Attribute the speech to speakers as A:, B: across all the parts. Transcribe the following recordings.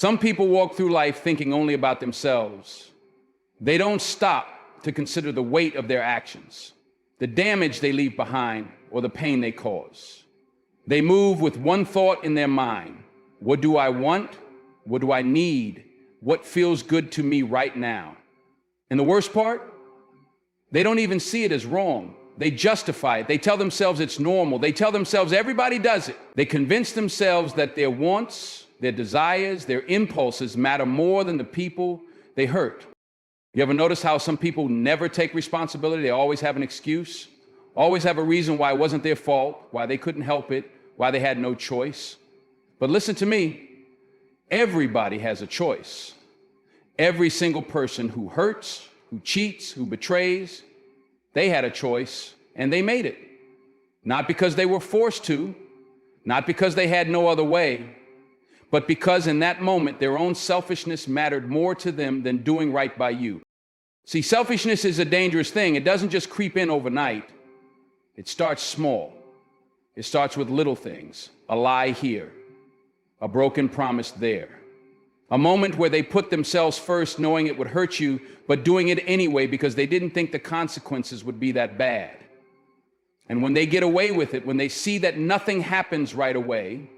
A: Some people walk through life thinking only about themselves. They don't stop to consider the weight of their actions, the damage they leave behind, or the pain they cause. They move with one thought in their mind: what do I want? What do I need? What feels good to me right now? And the worst part, they don't even see it as wrong. They justify it. They tell themselves it's normal. They tell themselves everybody does it. They convince themselves that their wants, their desires, their impulses matter more than the people they hurt. You ever notice how some people never take responsibility? They always have an excuse, always have a reason why it wasn't their fault, why they couldn't help it, why they had no choice. But listen to me, everybody has a choice. Every single person who hurts, who cheats, who betrays, they had a choice and they made it. Not because they were forced to, not because they had no other way, but because in that moment their own selfishness mattered more to them than doing right by you. See, selfishness is a dangerous thing. It doesn't just creep in overnight. It starts small. It starts with little things: a lie here, a broken promise there, a moment where they put themselves first knowing it would hurt you, but doing it anyway because they didn't think the consequences would be that bad. And when they get away with it, when they see that nothing happens right away,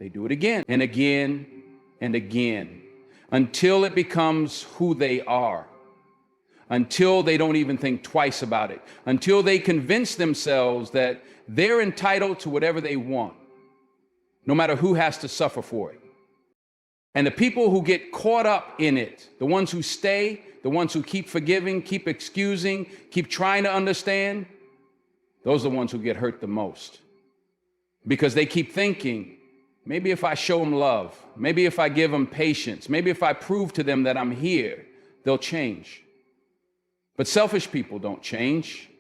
A: they do it again and again and again until it becomes who they are, until they don't even think twice about it, until they convince themselves that they're entitled to whatever they want, no matter who has to suffer for it. And the people who get caught up in it, the ones who stay, the ones who keep forgiving, keep excusing, keep trying to understand, those are the ones who get hurt the most. Because they keep thinking, maybe if I show them love, maybe if I give them patience, maybe if I prove to them that I'm here, they'll change. But selfish people don't change.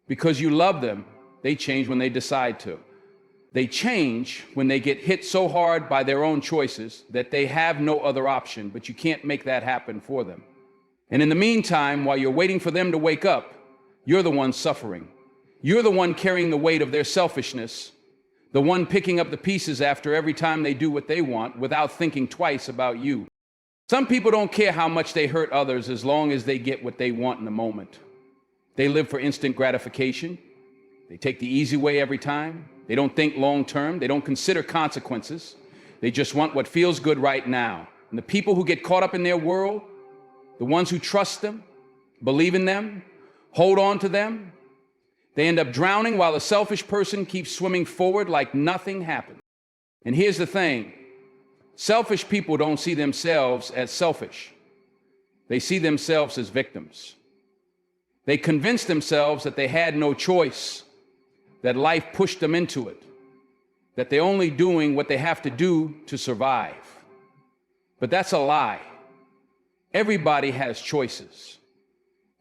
A: Because you love them, they change when they decide to. They change when they get hit so hard by their own choices that they have no other option, but you can't make that happen for them. And in the meantime, while you're waiting for them to wake up, you're the one suffering. You're the one carrying the weight of their selfishness, the one picking up the pieces after every time they do what they want without thinking twice about you. Some people don't care how much they hurt others as long as they get what they want in the moment. They live for instant gratification. They take the easy way every time. They don't think long term. They don't consider consequences. They just want what feels good right now. And the people who get caught up in their world, the ones who trust them, believe in them, hold on to them, they end up drowning while a selfish person keeps swimming forward like nothing happened. And here's the thing: selfish people don't see themselves as selfish. They see themselves as victims. They convince themselves that they had no choice, that life pushed them into it, that they're only doing what they have to do to survive. But that's a lie. Everybody has choices.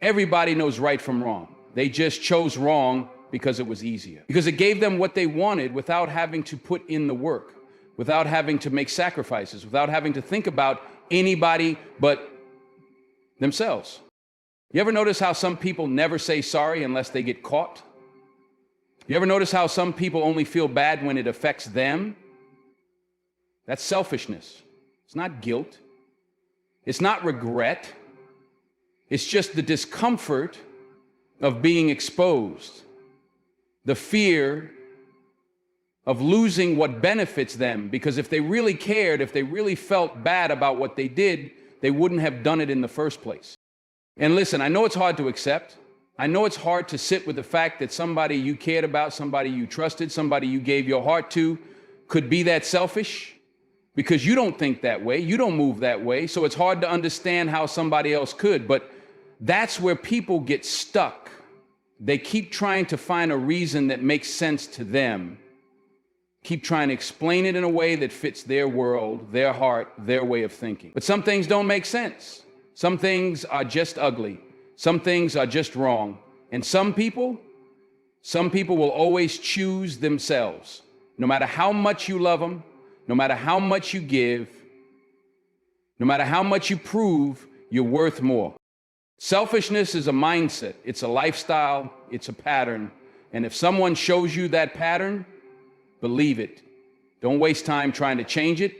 A: Everybody knows right from wrong. They just chose wrong because it was easier, because it gave them what they wanted without having to put in the work, without having to make sacrifices, without having to think about anybody but themselves. You ever notice how some people never say sorry unless they get caught? You ever notice how some people only feel bad when it affects them? That's selfishness. It's not guilt. It's not regret. It's just the discomfort of being exposed, the fear of losing what benefits them, because if they really cared, if they really felt bad about what they did, they wouldn't have done it in the first place. And listen, I know it's hard to accept. I know it's hard to sit with the fact that somebody you cared about, somebody you trusted, somebody you gave your heart to could be that selfish, because you don't think that way, you don't move that way, so it's hard to understand how somebody else could. But that's where people get stuck. They keep trying to find a reason that makes sense to them, keep trying to explain it in a way that fits their world, their heart, their way of thinking. But some things don't make sense. Some things are just ugly. Some things are just wrong. And some people will always choose themselves. No matter how much you love them, no matter how much you give, no matter how much you prove, you're worth more. Selfishness is a mindset. It's a lifestyle. It's a pattern. And if someone shows you that pattern, believe it. Don't waste time trying to change it.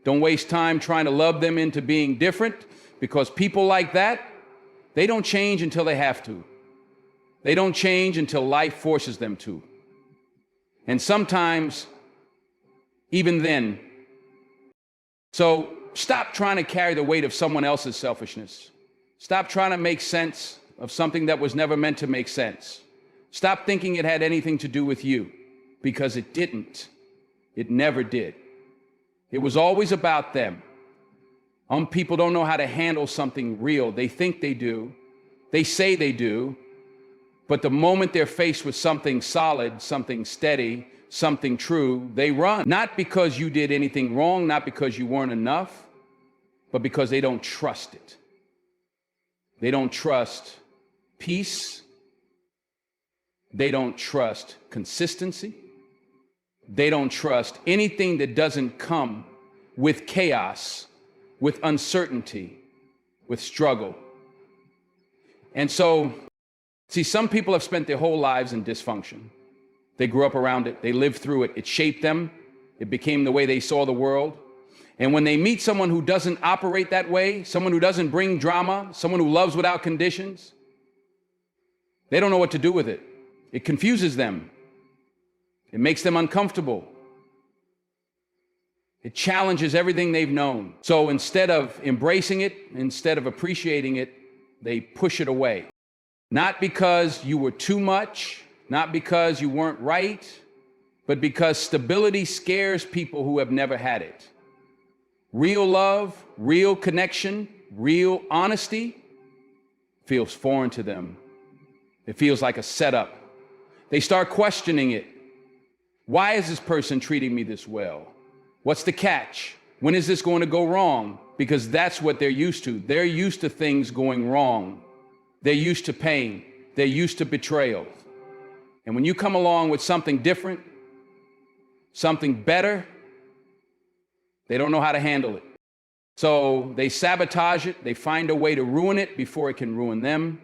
A: Don't waste time trying to love them into being different, because people like that, they don't change until they have to. They don't change until life forces them to. And sometimes, even then. So stop trying to carry the weight of someone else's selfishness. Stop trying to make sense of something that was never meant to make sense. Stop thinking it had anything to do with you, because it didn't. It never did. It was always about them. People don't know how to handle something real. They think they do. They say they do. But the moment they're faced with something solid, something steady, something true, they run. Not because you did anything wrong, not because you weren't enough, but because they don't trust it. They don't trust peace. They don't trust consistency. They don't trust anything that doesn't come with chaos, with uncertainty, with struggle. And so, see, some people have spent their whole lives in dysfunction. They grew up around it. They lived through it. It shaped them. It became the way they saw the world. And when they meet someone who doesn't operate that way, someone who doesn't bring drama, someone who loves without conditions, they don't know what to do with it. It confuses them. It makes them uncomfortable. It challenges everything they've known. So instead of embracing it, instead of appreciating it, they push it away. Not because you were too much, not because you weren't right, but because stability scares people who have never had it. Real love, real connection, real honesty feels foreign to them. It feels like a setup. They start questioning it. Why is this person treating me this well? What's the catch? When is this going to go wrong? Because that's what they're used to. They're used to things going wrong. They're used to pain. They're used to betrayal. And when you come along with something different, something better, they don't know how to handle it. So they sabotage it. They find a way to ruin it before it can ruin them.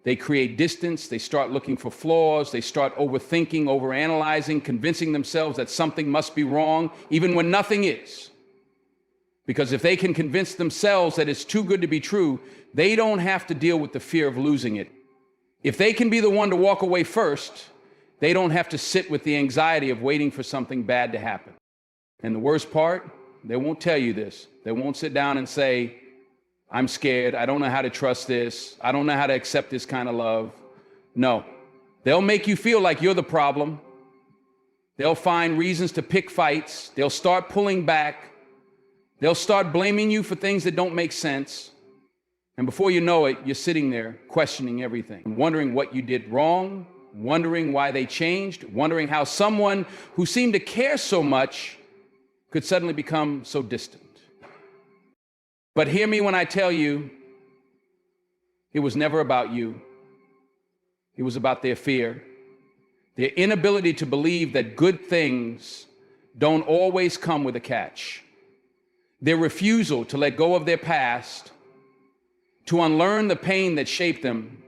A: They create distance. They start looking for flaws. They start overthinking, overanalyzing, convincing themselves that something must be wrong, even when nothing is. Because if they can convince themselves that it's too good to be true, they don't have to deal with the fear of losing it. If they can be the one to walk away first, they don't have to sit with the anxiety of waiting for something bad to happen. And the worst part, they won't tell you this. They won't sit down and say, I'm scared. I don't know how to trust this. I don't know how to accept this kind of love. No, they'll make you feel like you're the problem. They'll find reasons to pick fights. They'll start pulling back. They'll start blaming you for things that don't make sense. And before you know it, you're sitting there questioning everything, wondering what you did wrong, wondering why they changed, wondering how someone who seemed to care so much could suddenly become so distant. But hear me when I tell you, it was never about you. It was about their fear, their inability to believe that good things don't always come with a catch, their refusal to let go of their past, to unlearn the pain that shaped them,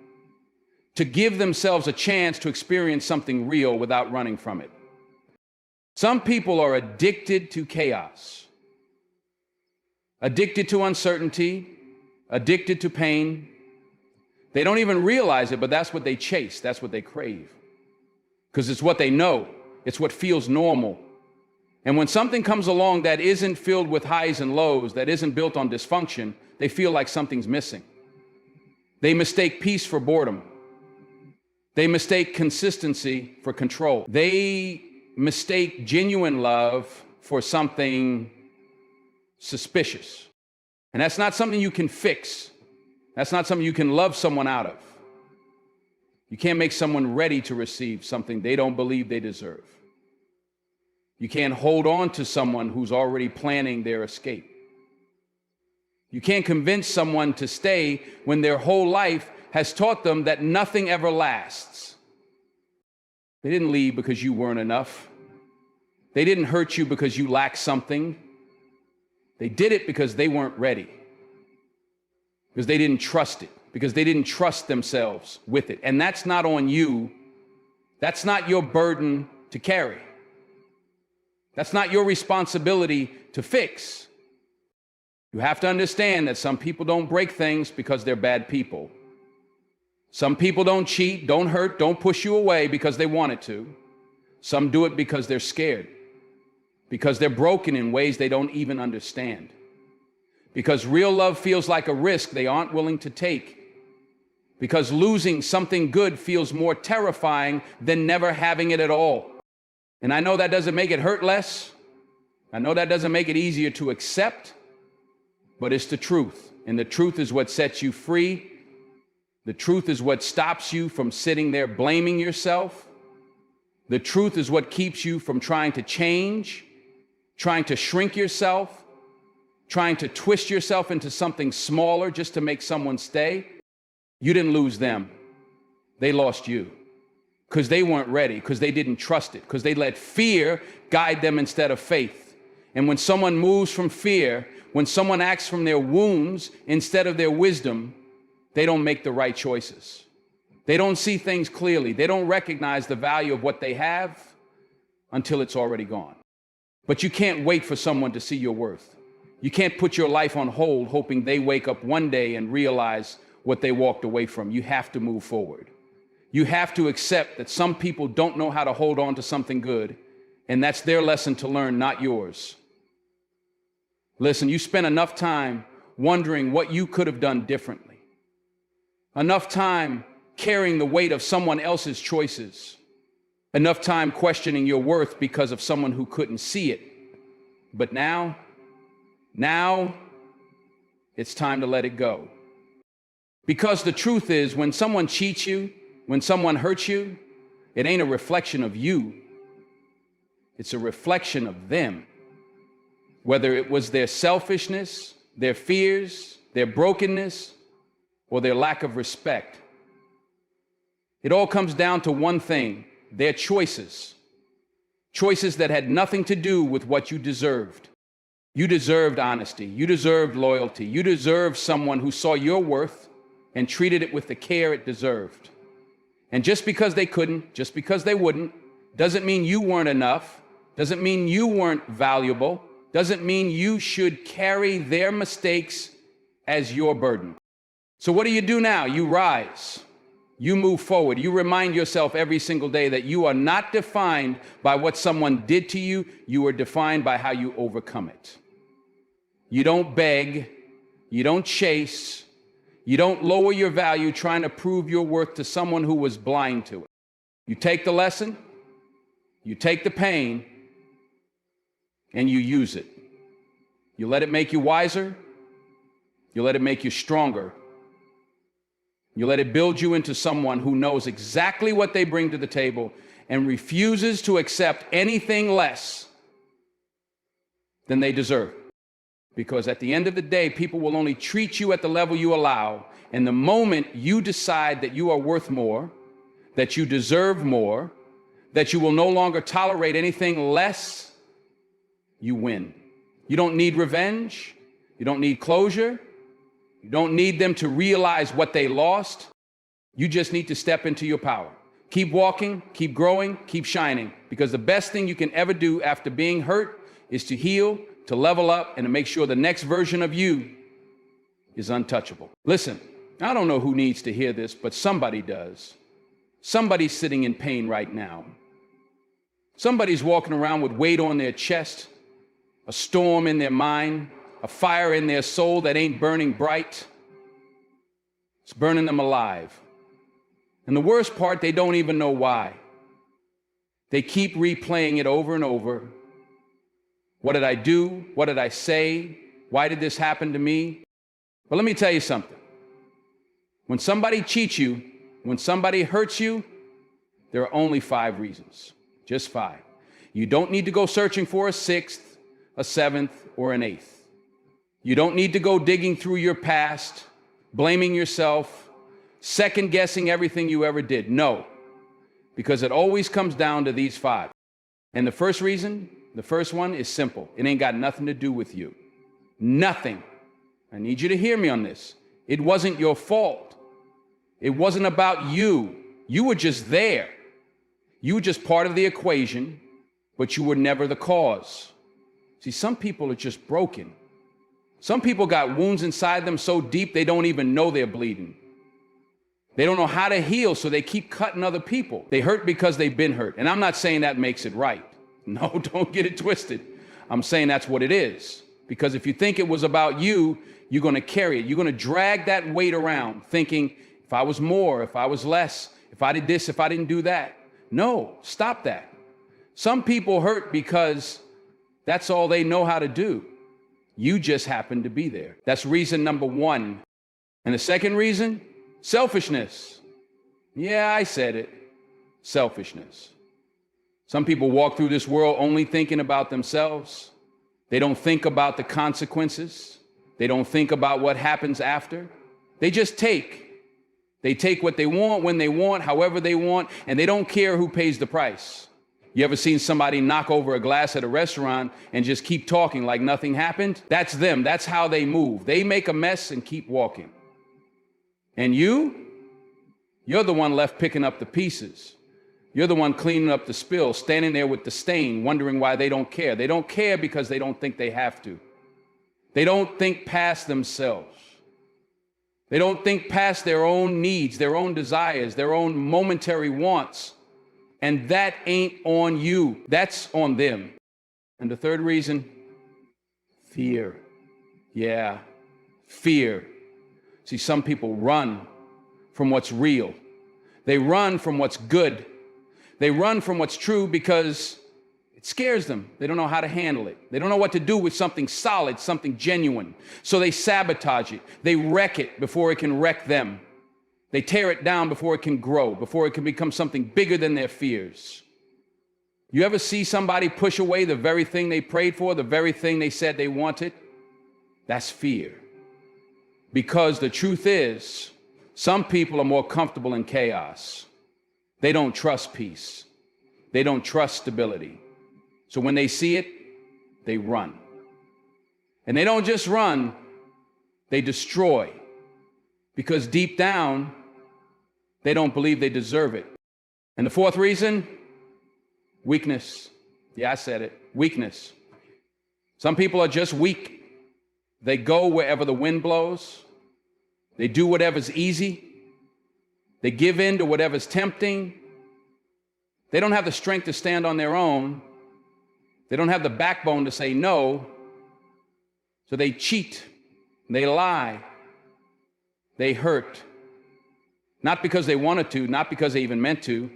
A: to give themselves a chance to experience something real without running from it. Some people are addicted to chaos, addicted to uncertainty, addicted to pain. They don't even realize it, but that's what they chase. That's what they crave. Because it's what they know. It's what feels normal. And when something comes along that isn't filled with highs and lows, that isn't built on dysfunction, they feel like something's missing. They mistake peace for boredom. They mistake consistency for control. They mistake genuine love for something suspicious. And that's not something you can fix. That's not something you can love someone out of. You can't make someone ready to receive something they don't believe they deserve. You can't hold on to someone who's already planning their escape. You can't convince someone to stay when their whole life has taught them that nothing ever lasts. They didn't leave because you weren't enough. They didn't hurt you because you lacked something. They did it because they weren't ready. Because they didn't trust it. Because they didn't trust themselves with it. And that's not on you. That's not your burden to carry. That's not your responsibility to fix. You have to understand that some people don't break things because they're bad people. Some people don't cheat, don't hurt, don't push you away because they wanted to. Some do it because they're scared, because they're broken in ways they don't even understand, because real love feels like a risk they aren't willing to take, because losing something good feels more terrifying than never having it at all. And I know that doesn't make it hurt less. I know that doesn't make it easier to accept, but it's the truth. And the truth is what sets you free. The truth is what stops you from sitting there blaming yourself. The truth is what keeps you from trying to change, trying to shrink yourself, trying to twist yourself into something smaller just to make someone stay. You didn't lose them. They lost you because they weren't ready, because they didn't trust it, because they let fear guide them instead of faith. And when someone moves from fear, when someone acts from their wounds instead of their wisdom, they don't make the right choices. They don't see things clearly. They don't recognize the value of what they have until it's already gone. But you can't wait for someone to see your worth. You can't put your life on hold hoping they wake up one day and realize what they walked away from. You have to move forward. You have to accept that some people don't know how to hold on to something good, and that's their lesson to learn, not yours. Listen, you spent enough time wondering what you could have done differently, enough time carrying the weight of someone else's choices, enough time questioning your worth because of someone who couldn't see it. But now it's time to let it go. Because the truth is, when someone cheats you, when someone hurts you, it ain't a reflection of you. It's a reflection of them. Whether it was their selfishness, their fears, their brokenness, or their lack of respect. It all comes down to one thing: their choices. Choices that had nothing to do with what you deserved. You deserved honesty. You deserved loyalty. You deserved someone who saw your worth and treated it with the care it deserved. And just because they couldn't, just because they wouldn't, doesn't mean you weren't enough, doesn't mean you weren't valuable, doesn't mean you should carry their mistakes as your burden. So what do now? You rise. You move forward. You remind yourself every single day that you are not defined by what someone did to you. You are defined by how you overcome it. You don't beg. You don't chase. You don't lower your value trying to prove your worth to someone who was blind to it. You take the lesson, you take the pain, and you use it. You let it make you wiser. You let it make you stronger. You let it build you into someone who knows exactly what they bring to the table and refuses to accept anything less than they deserve. Because at the end of the day, people will only treat you at the level you allow. And the moment you decide that you are worth more, that you deserve more, that you will no longer tolerate anything less, you win. You don't need revenge. You don't need closure. You don't need them to realize what they lost. You just need to step into your power. Keep walking, keep growing, keep shining. Because the best thing you can ever do after being hurt is to heal, to level up, and to make sure the next version of you is untouchable. Listen, I don't know who needs to hear this, but somebody does. Somebody's sitting in pain right now. Somebody's walking around with weight on their chest, a storm in their mind, a fire in their soul that ain't burning bright. It's burning them alive. And the worst part, they don't even know why. They keep replaying it over and over. What did I do? What did I say? Why did this happen to me? But let me tell you something. When somebody cheats you, when somebody hurts you, there are only 5 reasons. Just 5. You don't need to go searching for a 6th, a 7th, or an 8th. You don't need to go digging through your past, blaming yourself, second-guessing everything you ever did. No, because it always comes down to these 5. And the first reason, the first one is simple. It ain't got nothing to do with you. Nothing. I need you to hear me on this. It wasn't your fault. It wasn't about you. You were just there. You were just part of the equation. but you were never the cause. See, some people are just broken. Some people got wounds inside them so deep they don't even know they're bleeding. They don't know how to heal, so they keep cutting other people. They hurt because they've been hurt. And I'm not saying that makes it right. No, don't get it twisted. I'm saying that's what it is. Because if you think it was about you, you're going to carry it. You're going to drag that weight around thinking, if I was more, if I was less, if I did this, if I didn't do that. No, stop that. Some people hurt because that's all they know how to do. You just happen to be there. That's reason number one. And the second reason, selfishness. Yeah, I said it. Selfishness. Some people walk through this world only thinking about themselves. They don't think about the consequences. They don't think about what happens after. They just take. They take what they want, when they want, however they want, and they don't care who pays the price. You ever seen somebody knock over a glass at a restaurant and just keep talking like nothing happened? That's them. That's how they move. They make a mess and keep walking. And you're the one left picking up the pieces. You're the one cleaning up the spill, standing there with the stain, wondering why they don't care. They don't care because they don't think they have to. They don't think past themselves. They don't think past their own needs, their own desires, their own momentary wants. And that ain't on you. That's on them. And the third reason, fear. Yeah, fear. See, some people run from what's real. They run from what's good. They run from what's true because it scares them. They don't know how to handle it. They don't know what to do with something solid, something genuine. So they sabotage it. They wreck it before it can wreck them. They tear it down before it can grow, before it can become something bigger than their fears. You ever see somebody push away the very thing they prayed for, the very thing they said they wanted? That's fear. Because the truth is, some people are more comfortable in chaos. They don't trust peace. They don't trust stability. So when they see it, they run. And they don't just run, they destroy. Because deep down, they don't believe they deserve it. And the fourth reason, weakness. Yeah, I said it, weakness. Some people are just weak. They go wherever the wind blows. They do whatever's easy. They give in to whatever's tempting. They don't have the strength to stand on their own. They don't have the backbone to say no. So they cheat. They lie. They hurt. Not because they wanted to, not because they even meant to,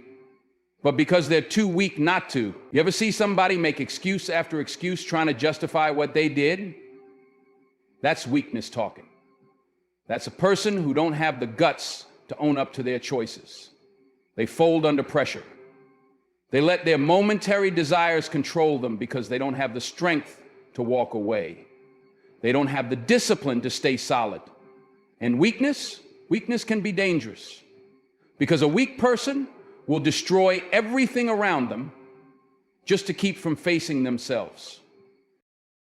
A: but because they're too weak not to. You ever see somebody make excuse after excuse trying to justify what they did? That's weakness talking. That's a person who don't have the guts to own up to their choices. They fold under pressure. They let their momentary desires control them because they don't have the strength to walk away. They don't have the discipline to stay solid. And weakness can be dangerous because a weak person will destroy everything around them just to keep from facing themselves.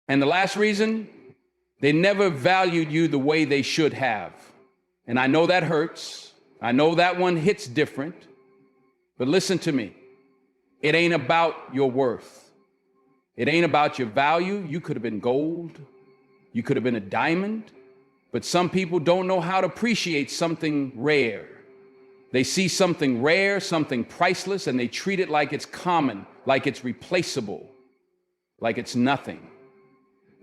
A: And the last reason, they never valued you the way they should have. And I know that hurts. I know that one hits different. But listen to me. It ain't about your worth. It ain't about your value. You could have been gold. You could have been a diamond. But some people don't know how to appreciate something rare. They see something rare, something priceless, and they treat it like it's common, like it's replaceable, like it's nothing.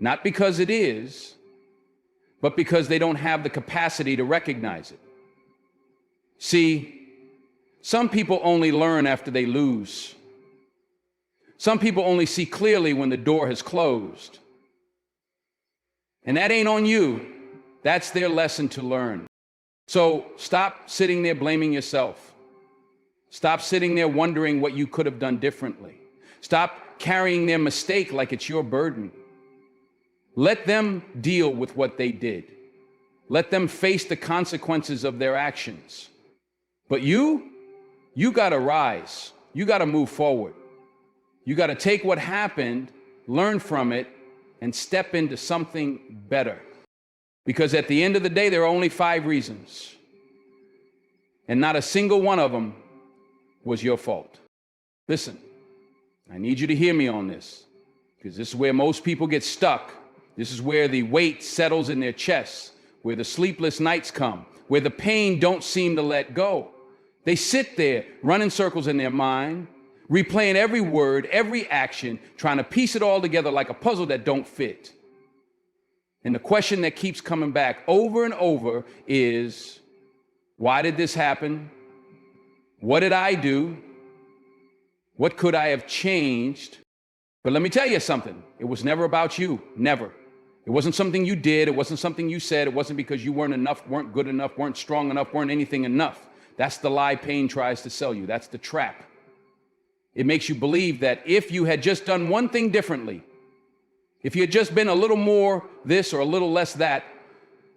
A: Not because it is, but because they don't have the capacity to recognize it. See, some people only learn after they lose. Some people only see clearly when the door has closed. And that ain't on you. That's their lesson to learn. So stop sitting there blaming yourself. Stop sitting there wondering what you could have done differently. Stop carrying their mistake like it's your burden. Let them deal with what they did. Let them face the consequences of their actions. But you got to rise. You got to move forward. You got to take what happened, learn from it, and step into something better. Because at the end of the day, there are only 5 reasons. And not a single one of them was your fault. Listen, I need you to hear me on this, because this is where most people get stuck. This is where the weight settles in their chests, where the sleepless nights come, where the pain don't seem to let go. They sit there, running circles in their mind, replaying every word, every action, trying to piece it all together like a puzzle that don't fit. And the question that keeps coming back over and over is, why did this happen? What did I do? What could I have changed? But let me tell you something. It was never about you. Never. It wasn't something you did. It wasn't something you said. It wasn't because you weren't enough, weren't good enough, weren't strong enough, weren't anything enough. That's the lie pain tries to sell you. That's the trap. It makes you believe that if you had just done one thing differently, if you had just been a little more this or a little less that,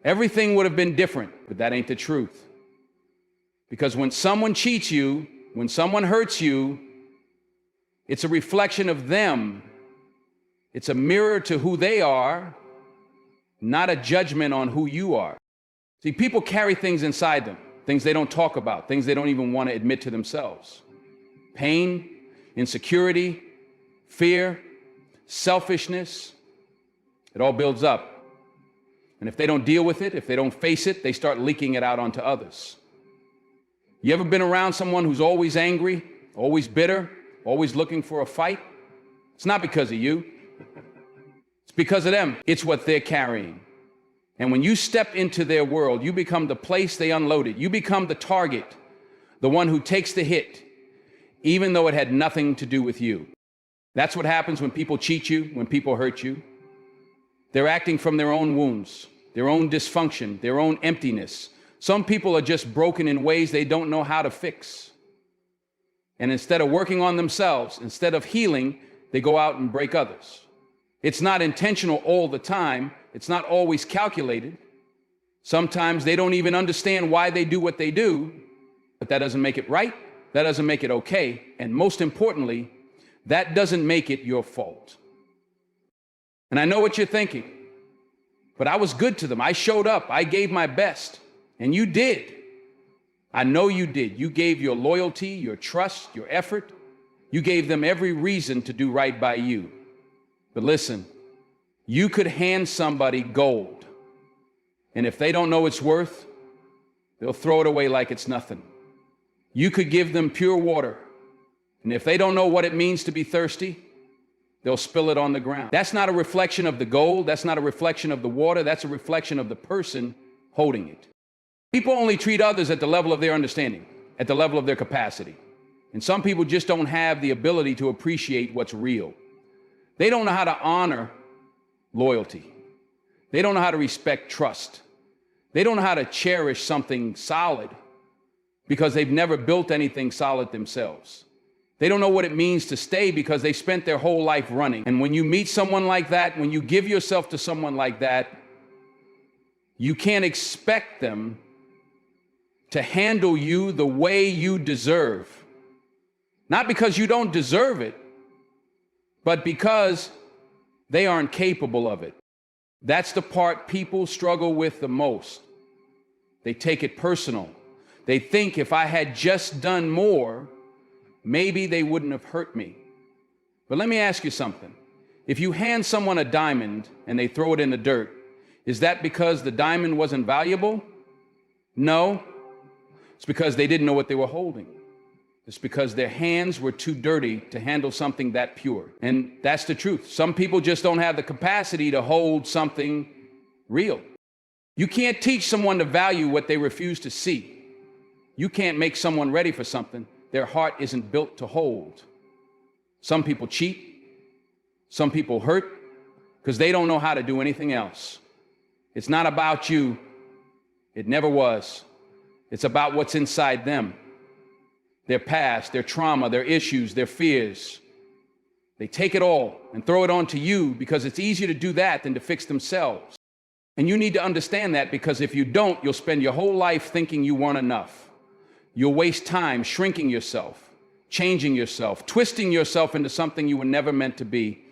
A: everything would have been different. But that ain't the truth. Because when someone cheats you, when someone hurts you, it's a reflection of them. It's a mirror to who they are, not a judgment on who you are. See, people carry things inside them, things they don't talk about, things they don't even want to admit to themselves. Pain, insecurity, fear, selfishness, it all builds up. And if they don't deal with it, if they don't face it, they start leaking it out onto others. You ever been around someone who's always angry, always bitter, always looking for a fight? It's not because of you. It's because of them. It's what they're carrying. And when you step into their world, you become the place they unloaded. You become the target, the one who takes the hit, even though it had nothing to do with you. That's what happens when people cheat you, when people hurt you. They're acting from their own wounds, their own dysfunction, their own emptiness. Some people are just broken in ways they don't know how to fix. And instead of working on themselves, instead of healing, they go out and break others. It's not intentional all the time. It's not always calculated. Sometimes they don't even understand why they do what they do, but that doesn't make it right. That doesn't make it okay. And most importantly, that doesn't make it your fault. And I know what you're thinking, but I was good to them. I showed up. I gave my best. And you did. I know you did. You gave your loyalty, your trust, your effort. You gave them every reason to do right by you. But listen, you could hand somebody gold, and if they don't know its worth, they'll throw it away like it's nothing. You could give them pure water, and if they don't know what it means to be thirsty, they'll spill it on the ground. That's not a reflection of the gold. That's not a reflection of the water. That's a reflection of the person holding it. People only treat others at the level of their understanding, at the level of their capacity. And some people just don't have the ability to appreciate what's real. They don't know how to honor loyalty. They don't know how to respect trust. They don't know how to cherish something solid because they've never built anything solid themselves. They don't know what it means to stay because they spent their whole life running. And when you meet someone like that, when you give yourself to someone like that, you can't expect them to handle you the way you deserve. Not because you don't deserve it, but because they aren't capable of it. That's the part people struggle with the most. They take it personal. They think if I had just done more, maybe they wouldn't have hurt me. But let me ask you something. If you hand someone a diamond and they throw it in the dirt, is that because the diamond wasn't valuable? No. It's because they didn't know what they were holding. It's because their hands were too dirty to handle something that pure. And that's the truth. Some people just don't have the capacity to hold something real. You can't teach someone to value what they refuse to see. You can't make someone ready for something their heart isn't built to hold. Some people cheat. Some people hurt because they don't know how to do anything else. It's not about you. It never was. It's about what's inside them. Their past, their trauma, their issues, their fears. They take it all and throw it onto you because it's easier to do that than to fix themselves. And you need to understand that, because if you don't, you'll spend your whole life thinking you weren't enough. You'll waste time shrinking yourself, changing yourself, twisting yourself into something you were never meant to be,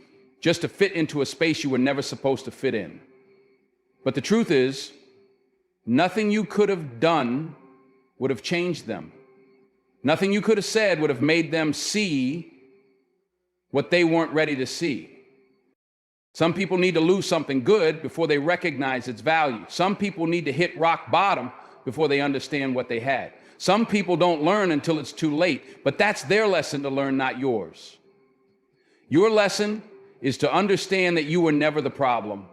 A: just to fit into a space you were never supposed to fit in. But the truth is, nothing you could have done would have changed them. Nothing you could have said would have made them see what they weren't ready to see. Some people need to lose something good before they recognize its value. Some people need to hit rock bottom before they understand what they had. Some people don't learn until it's too late, but that's their lesson to learn, not yours. Your lesson is to understand that you were never the problem.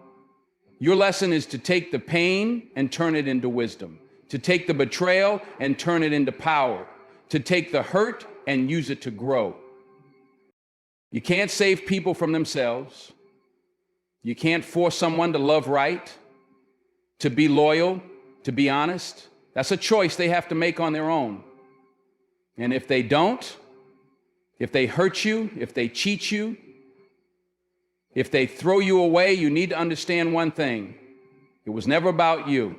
A: Your lesson is to take the pain and turn it into wisdom, to take the betrayal and turn it into power, to take the hurt and use it to grow. You can't save people from themselves. You can't force someone to love right, to be loyal, to be honest. That's a choice they have to make on their own. And if they don't, if they hurt you, if they cheat you, if they throw you away, you need to understand one thing. It was never about you.